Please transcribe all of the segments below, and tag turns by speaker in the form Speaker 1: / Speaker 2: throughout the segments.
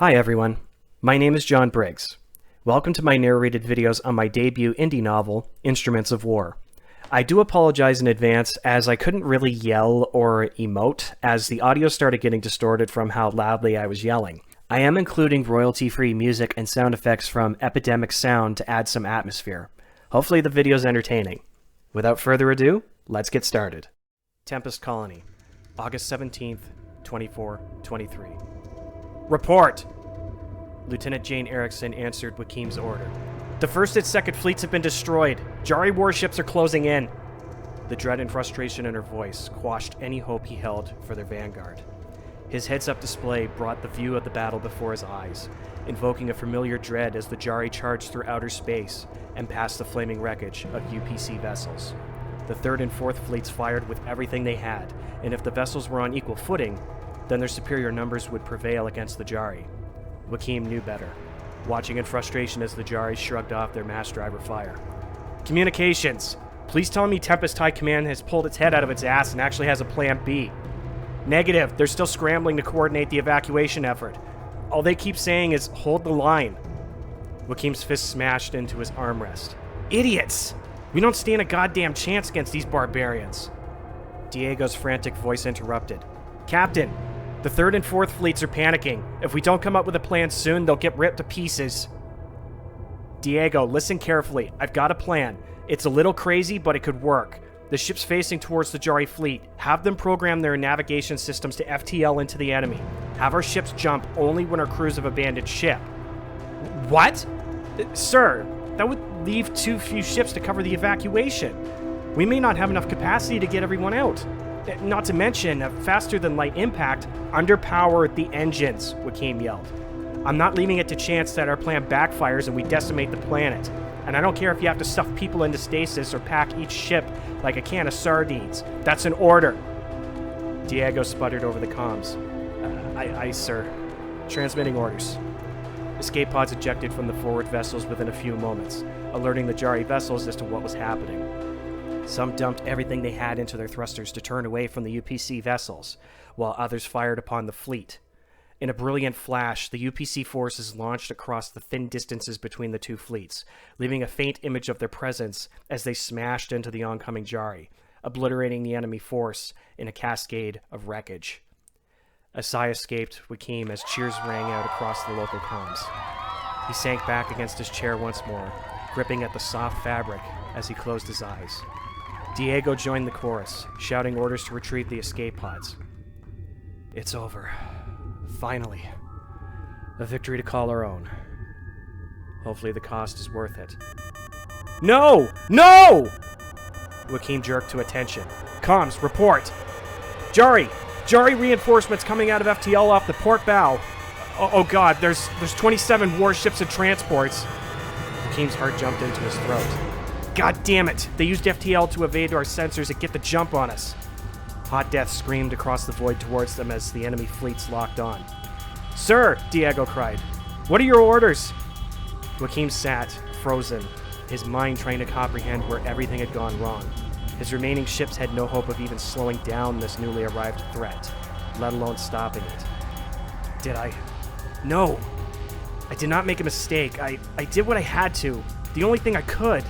Speaker 1: Hi everyone, my name is John Briggs. Welcome to my narrated videos on my debut indie novel, Instruments of War. I do apologize in advance as I couldn't really yell or emote as the audio started getting distorted from how loudly I was yelling. I am including royalty-free music and sound effects from Epidemic Sound to add some atmosphere. Hopefully the video is entertaining. Without further ado, let's get started. Tempest Colony, August 17th, 2423. Report! Lieutenant Jane Erickson answered Wakim's order. The 1st and 2nd fleets have been destroyed. Jari warships are closing in. The dread and frustration in her voice quashed any hope he held for their vanguard. His heads-up display brought the view of the battle before his eyes, invoking a familiar dread as the Jari charged through outer space and past the flaming wreckage of UPC vessels. The 3rd and 4th fleets fired with everything they had, and if the vessels were on equal footing, then their superior numbers would prevail against the Jari. Wakim knew better, watching in frustration as the Jari shrugged off their mass driver fire. Communications! Please tell me Tempest High Command has pulled its head out of its ass and actually has a plan B. Negative, they're still scrambling to coordinate the evacuation effort. All they keep saying is, hold the line. Wakim's fist smashed into his armrest. Idiots! We don't stand a goddamn chance against these barbarians. Diego's frantic voice interrupted. Captain, the 3rd and 4th fleets are panicking. If we don't come up with a plan soon, they'll get ripped to pieces. Diego, listen carefully. I've got a plan. It's a little crazy, but it could work. The ships facing towards the Jari fleet, have them program their navigation systems to FTL into the enemy. Have our ships jump only when our crews have abandoned ship. What? Sir, that would leave too few ships to cover the evacuation. We may not have enough capacity to get everyone out. Not to mention, a faster-than-light impact underpowered the engines, Wakim yelled. I'm not leaving it to chance that our plan backfires and we decimate the planet. And I don't care if you have to stuff people into stasis or pack each ship like a can of sardines. That's an order. Diego sputtered over the comms. Aye, sir. Transmitting orders. Escape pods ejected from the forward vessels within a few moments, alerting the Jari vessels as to what was happening. Some dumped everything they had into their thrusters to turn away from the UPC vessels, while others fired upon the fleet. In a brilliant flash, the UPC forces launched across the thin distances between the two fleets, leaving a faint image of their presence as they smashed into the oncoming Jari, obliterating the enemy force in a cascade of wreckage. A sigh escaped Wakim as cheers rang out across the local comms. He sank back against his chair once more, gripping at the soft fabric as he closed his eyes. Diego joined the chorus, shouting orders to retrieve the escape pods. It's over. Finally. A victory to call our own. Hopefully the cost is worth it. No! No! Wakim jerked to attention. Comms, report! Jari reinforcements coming out of FTL off the port bow. Oh god, there's 27 warships and transports. Wakim's heart jumped into his throat. God damn it! They used FTL to evade our sensors and get the jump on us. Hot Death screamed across the void towards them as the enemy fleets locked on. Sir! Diego cried. What are your orders? Wakim sat, frozen, his mind trying to comprehend where everything had gone wrong. His remaining ships had no hope of even slowing down this newly arrived threat, let alone stopping it. Did I? No! I did not make a mistake. I did what I had to. The only thing I could.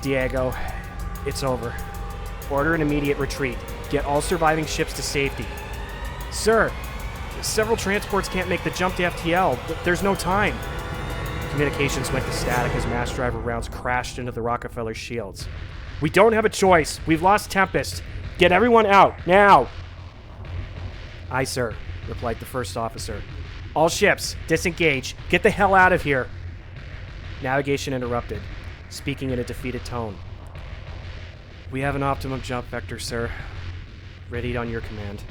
Speaker 1: Diego, it's over. Order an immediate retreat. Get all surviving ships to safety. Sir, several transports can't make the jump to FTL. There's no time. Communications went to static as mass driver rounds crashed into the Rockefeller shields. We don't have a choice. We've lost Tempest. Get everyone out, now! Aye, sir, replied the first officer. All ships, disengage. Get the hell out of here. Navigation interrupted, speaking in a defeated tone. We have an optimum jump vector, sir. Readied on your command.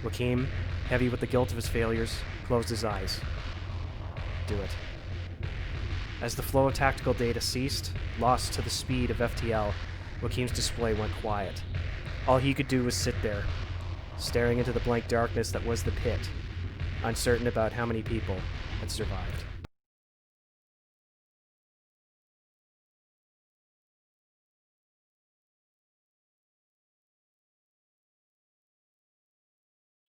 Speaker 1: Wakim, heavy with the guilt of his failures, closed his eyes. Do it. As the flow of tactical data ceased, lost to the speed of FTL, Wakim's display went quiet. All he could do was sit there, staring into the blank darkness that was the pit, uncertain about how many people had survived.